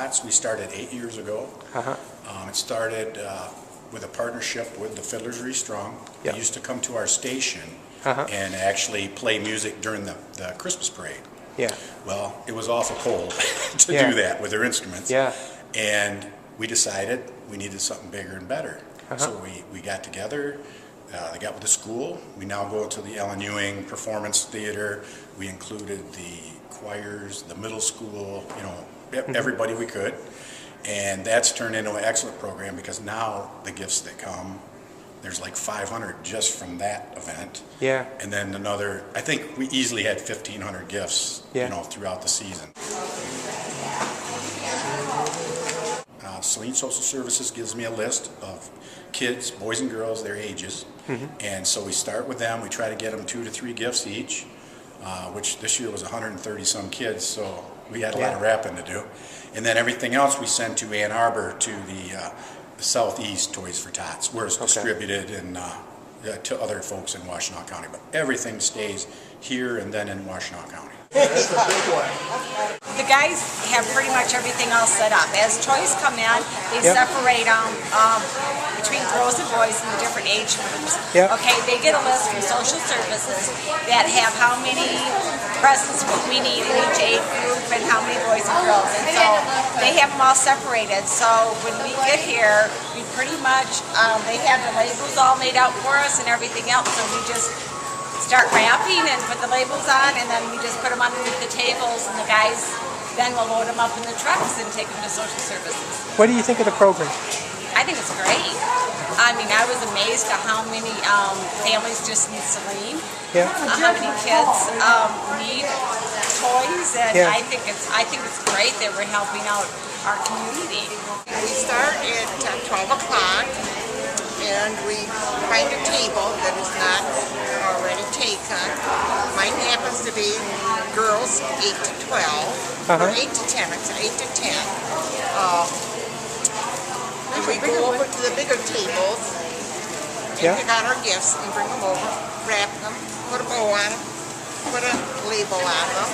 Tots. We started 8 years ago. It started with a partnership with the Fiddlers Re-Strung. Yep. They used to come to our station and actually play music during the Christmas parade. Yeah. Well, it was awful cold to Yeah. do that with their instruments. Yeah. And we decided we needed something bigger and better. So we got together. They got with the school. We now go to the Ellen Ewing Performance Theater. We included the choirs, the middle school, you know, everybody we could. And that's turned into an excellent program because now the gifts that come, there's like 500 just from that event. Yeah. And then another, I think we easily had 1,500 gifts, you know, throughout the season. Celine Social Services gives me a list of kids, boys and girls, their ages. And so we start with them. We try to get them 2 to 3 gifts each, which this year was 130 some kids, so we had a lot of wrapping to do. And then everything else we send to Ann Arbor to the Southeast Toys for Tots, where it's distributed and to other folks in Washtenaw County. But everything stays here and then in Washtenaw County. That's a big one. The guys have pretty much everything all set up. As toys come in, they separate them between girls and boys in the different age groups. Okay, they get a list from social services that have how many presents we need in each age group and how many boys and girls. And so they have them all separated. So when we get here, we pretty much, they have the labels all made out for us and everything else. So we just start wrapping and put the labels on, and then we just put them underneath the tables, and the guys then will load them up in the trucks and take them to social services. What do you think of the program? I think it's great. I mean, I was amazed at how many families just need Celine. How many kids need toys, and I think it's great that we're helping out our community. We start at 12 o'clock, and we find a table that is not already taken. Mine happens to be girls 8 to 12, or 8 to 10, it's 8 to 10. And we go over to the bigger tables and pick out our gifts and bring them over, wrap them, put a bow on them, put a label on them.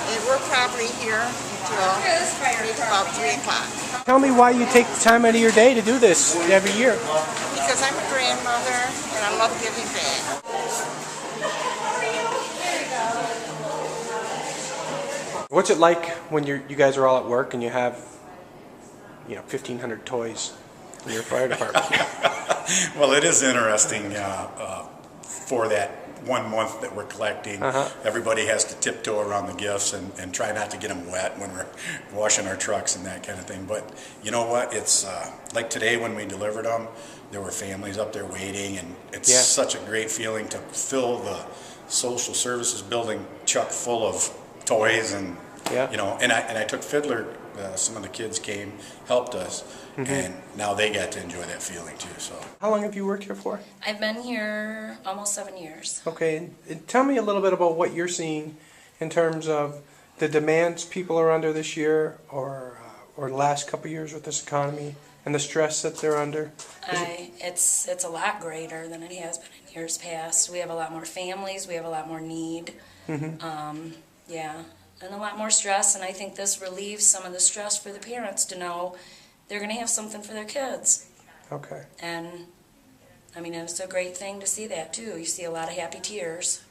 And we're probably here until about 3 o'clock. Tell me why you take the time out of your day to do this every year. Because I'm a grandmother and I love giving back. What's it like when you guys are all at work and you have, 1,500 toys in your fire department? Well, it is interesting for that 1 month that we're collecting. Everybody has to tiptoe around the gifts and try not to get them wet when we're washing our trucks and that kind of thing. But you know what? It's like today when we delivered them, there were families up there waiting, and it's such a great feeling to fill the social services building chock full of toys and and I took Fiddler. Some of the kids came, helped us, and now they got to enjoy that feeling too. So, how long have you worked here for? I've been here almost 7 years. Okay, and tell me a little bit about what you're seeing in terms of the demands people are under this year, or the last couple of years with this economy, and the stress that they're under. It's a lot greater than it has been in years past. We have a lot more families. We have a lot more need. And a lot more stress, and I think this relieves some of the stress for the parents to know they're going to have something for their kids. Okay. And, I mean, it's a great thing to see that, too. You see a lot of happy tears.